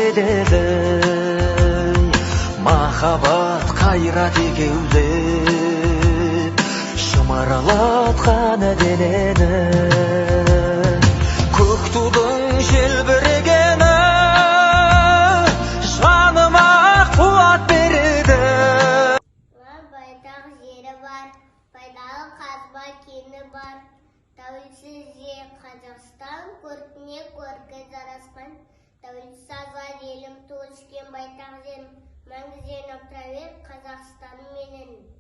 келеді, махаббат қайрат екеулеп шымырлатқан денені. Көк тудың желбірегені жаныма қуат береді. Байтақ жері бар, пайдалы қазба кені бар. Тәуелсіз ел Қазақстан, көркіне көркі жарасқан. Тәуелсіз азат елім, туып өскен байтақ жерім, мәңгі жерім тұра бер Қазақстаным менің.